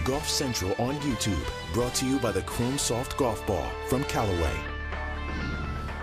Golf Central on YouTube, brought to you by the Chrome Soft Golf Ball from Callaway.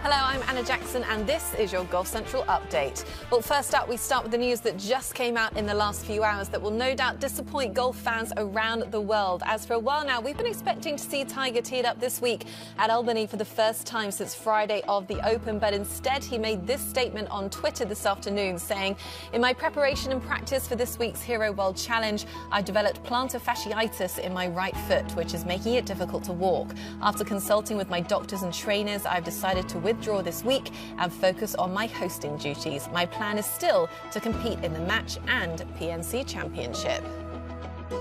Hello, I'm Anna Jackson, and this is your Golf Central update. Well, first up, we start with the news that just came out in the last few hours that will no doubt disappoint golf fans around the world. As for a while now, we've been expecting to see Tiger teed up this week at Albany for the first time since Friday of the Open, but instead he made this statement on Twitter this afternoon saying, "In my preparation and practice for this week's Hero World Challenge, I developed plantar fasciitis in my right foot, which is making it difficult to walk. After consulting with my doctors and trainers, I've decided to withdraw this week and focus on my hosting duties. My plan is still to compete in the match and PNC Championship."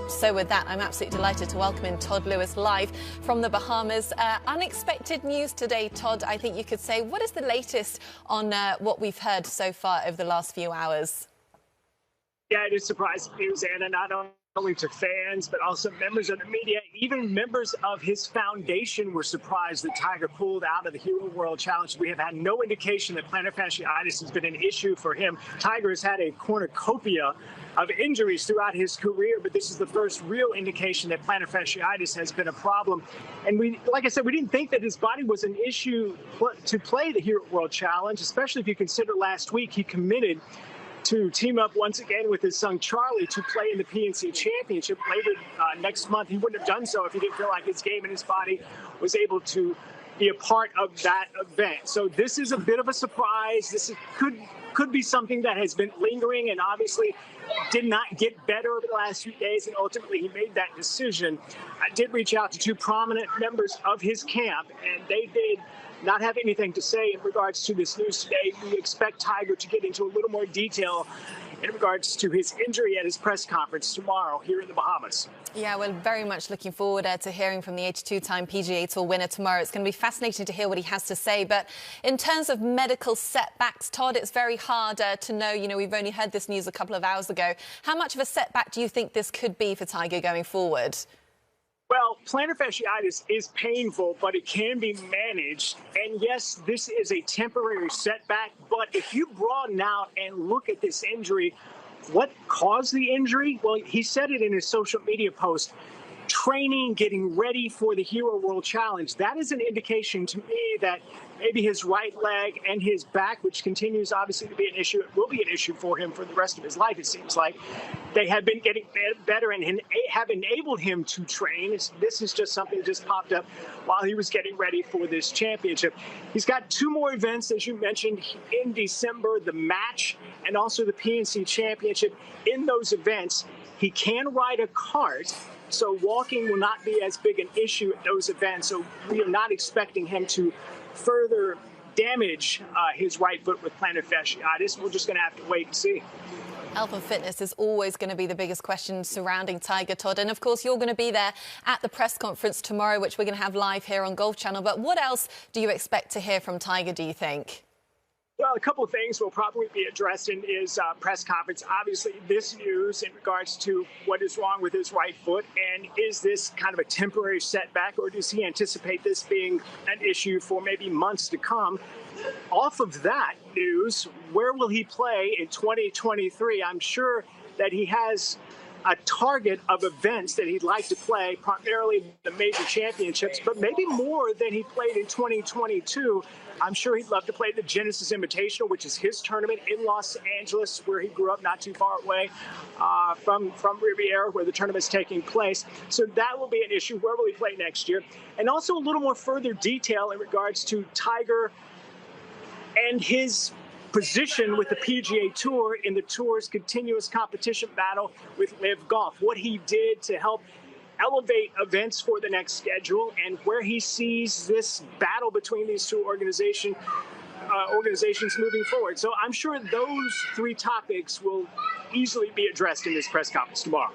So with that, I'm absolutely delighted to welcome in Todd Lewis live from the Bahamas. Unexpected news today, Todd, I think you could say. What is the latest on what we've heard so far over the last few hours? Yeah, it is surprising news, Anna, not only to fans, but also members of the media. Even members of his foundation were surprised that Tiger pulled out of the Hero World Challenge. We have had no indication that plantar fasciitis has been an issue for him. Tiger has had a cornucopia of injuries throughout his career, but this is the first real indication that plantar fasciitis has been a problem. And like I said, we didn't think that his body was an issue to play the Hero World Challenge, especially if you consider last week he committed to team up once again with his son Charlie to play in the PNC Championship later next month. He wouldn't have done so if he didn't feel like his game and his body was able to be a part of that event. So this is a bit of a surprise. Could be something that has been lingering and obviously did not get better over the last few days, and ultimately he made that decision. I did reach out to two prominent members of his camp, and they did not have anything to say in regards to this news today. We expect Tiger to get into a little more detail in regards to his injury at his press conference tomorrow here in the Bahamas. Yeah, we're very much looking forward to hearing from the 82-time PGA Tour winner tomorrow. It's going to be fascinating to hear what he has to say. But in terms of medical setbacks, Todd, it's very hard to know. You know, we've only heard this news a couple of hours ago. How much of a setback do you think this could be for Tiger going forward? Well, plantar fasciitis is painful, but it can be managed. And yes, this is a temporary setback. But if you broaden out and look at this injury, what caused the injury? Well, he said it in his social media post. Training, getting ready for the Hero World Challenge. That is an indication to me that maybe his right leg and his back, which continues obviously to be an issue, it will be an issue for him for the rest of his life, it seems like. They have been getting better and have enabled him to train. This is just something that just popped up while he was getting ready for this championship. He's got two more events, as you mentioned, in December, the match and also the PNC Championship. In those events, he can ride a cart, so walking will not be as big an issue at those events. So we are not expecting him to further damage his right foot with plantar fasciitis. We're just going to have to wait and see. Health and fitness is always going to be the biggest question surrounding Tiger, Todd. And, of course, you're going to be there at the press conference tomorrow, which we're going to have live here on Golf Channel. But what else do you expect to hear from Tiger, do you think? Well, a couple of things will probably be addressed in his press conference. Obviously, this news in regards to what is wrong with his right foot, and is this kind of a temporary setback, or does he anticipate this being an issue for maybe months to come? Off of that news, where will he play in 2023? I'm sure that he has a target of events that he'd like to play, primarily the major championships, but maybe more than he played in 2022. I'm sure he'd love to play the Genesis Invitational, which is his tournament in Los Angeles, where he grew up, not too far away from Riviera, where the tournament's taking place. So that will be an issue. Where will he play next year? And also a little more further detail in regards to Tiger and his position with the PGA Tour in the Tour's continuous competition battle with LIV Golf. What he did to help elevate events for the next schedule, and where he sees this battle between these two organizations moving forward. So I'm sure those three topics will easily be addressed in this press conference tomorrow.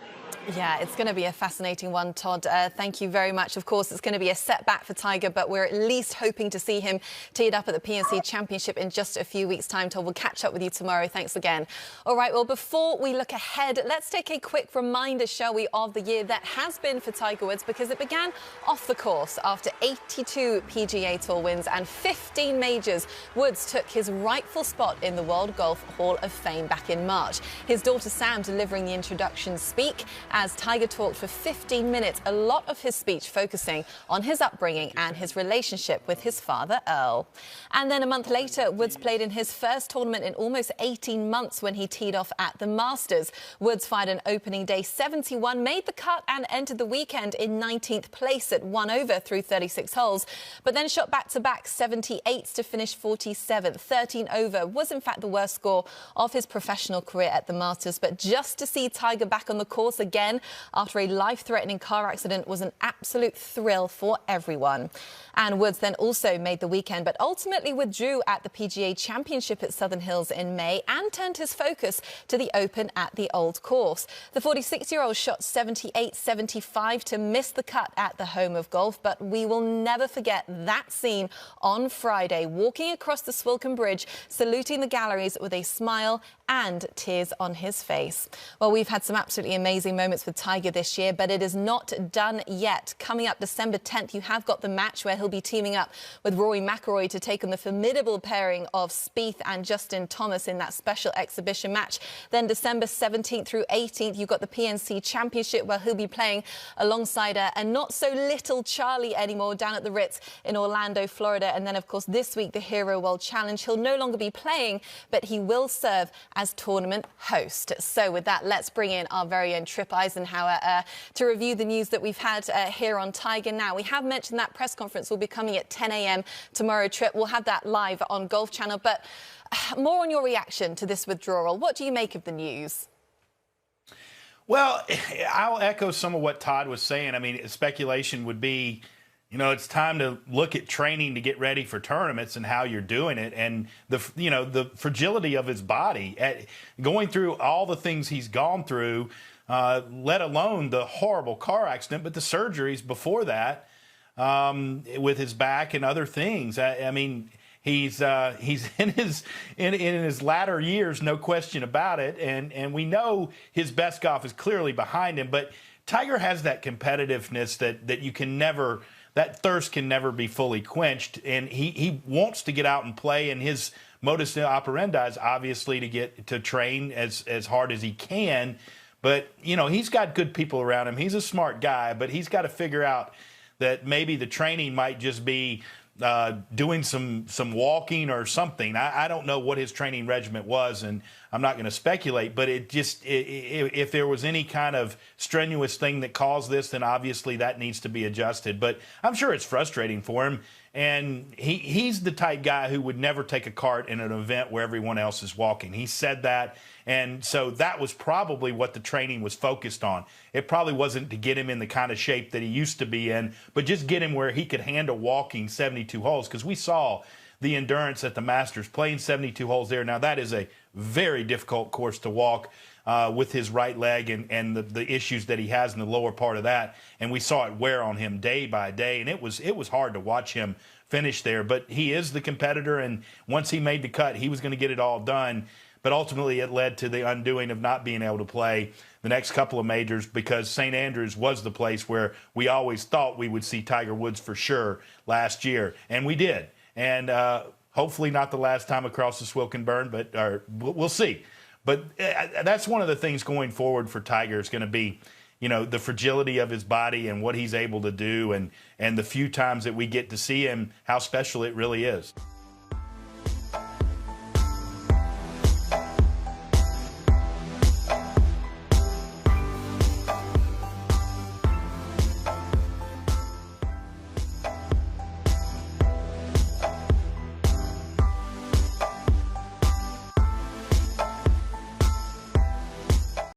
Yeah, it's going to be a fascinating one, Todd. Thank you very much. Of course, it's going to be a setback for Tiger, but we're at least hoping to see him teed up at the PNC Championship in just a few weeks' time. Todd, we'll catch up with you tomorrow. Thanks again. All right, well, before we look ahead, let's take a quick reminder, shall we, of the year that has been for Tiger Woods, because it began off the course after 82 PGA Tour wins and 15 majors. Woods took his rightful spot in the World Golf Hall of Fame back in March. His daughter Sam delivering the introduction speak, as Tiger talked for 15 minutes, a lot of his speech focusing on his upbringing and his relationship with his father, Earl. And then a month later, Woods played in his first tournament in almost 18 months when he teed off at the Masters. Woods fired an opening day 71, made the cut and entered the weekend in 19th place at 1 over through 36 holes, but then shot back-to-back 78s to finish 47th. 13 over was in fact the worst score of his professional career at the Masters, but just to see Tiger back on the course again after a life-threatening car accident was an absolute thrill for everyone. And Woods then also made the weekend, but ultimately withdrew at the PGA Championship at Southern Hills in May and turned his focus to the Open at the Old Course. The 46-year-old shot 78-75 to miss the cut at the home of golf, but we will never forget that scene on Friday, walking across the Swilcan Bridge, saluting the galleries with a smile and tears on his face. Well, we've had some absolutely amazing moments with Tiger this year, but it is not done yet. Coming up December 10th, you have got the match where he'll be teaming up with Rory McIlroy to take on the formidable pairing of Spieth and Justin Thomas in that special exhibition match. Then December 17th through 18th, you've got the PNC Championship where he'll be playing alongside a not so little Charlie anymore down at the Ritz in Orlando, Florida. And then, of course, this week, the Hero World Challenge. He'll no longer be playing, but he will serve as tournament host. So with that, let's bring in our very own Trip Eisenhower to review the news that we've had here on Tiger Now. We have mentioned that press conference will be coming at 10 a.m. tomorrow, Trip. We'll have that live on Golf Channel. But more on your reaction to this withdrawal. What do you make of the news? Well, I'll echo some of what Todd was saying. I mean, speculation would be, you know, it's time to look at training to get ready for tournaments and how you're doing it, and the fragility of his body, going through all the things he's gone through, let alone the horrible car accident, but the surgeries before that with his back and other things. I mean, he's in his latter years, no question about it, and we know his best golf is clearly behind him. But Tiger has that competitiveness that you can never. That thirst can never be fully quenched, and he wants to get out and play, and his modus operandi is obviously to get to train as hard as he can. But, you know, he's got good people around him. He's a smart guy, but he's got to figure out that maybe the training might just be doing some walking or something. I don't know what his training regimen was, and I'm not going to speculate, but if there was any kind of strenuous thing that caused this, then obviously that needs to be adjusted. But I'm sure it's frustrating for him, and he's the type guy who would never take a cart in an event where everyone else is walking. He said that, and so that was probably what the training was focused on. It probably wasn't to get him in the kind of shape that he used to be in, but just get him where he could handle walking 72 holes, because we saw the endurance at the Masters playing 72 holes there. Now, that is a very difficult course to walk with his right leg and the issues that he has in the lower part of that. And we saw it wear on him day by day, and it was hard to watch him finish there. But he is the competitor, and once he made the cut, he was going to get it all done. But ultimately, it led to the undoing of not being able to play the next couple of majors, because St. Andrews was the place where we always thought we would see Tiger Woods for sure last year. And we did. And hopefully not the last time across the Swilcan Burn, but we'll see. But that's one of the things going forward for Tiger is going to be, you know, the fragility of his body and what he's able to do, and the few times that we get to see him, how special it really is.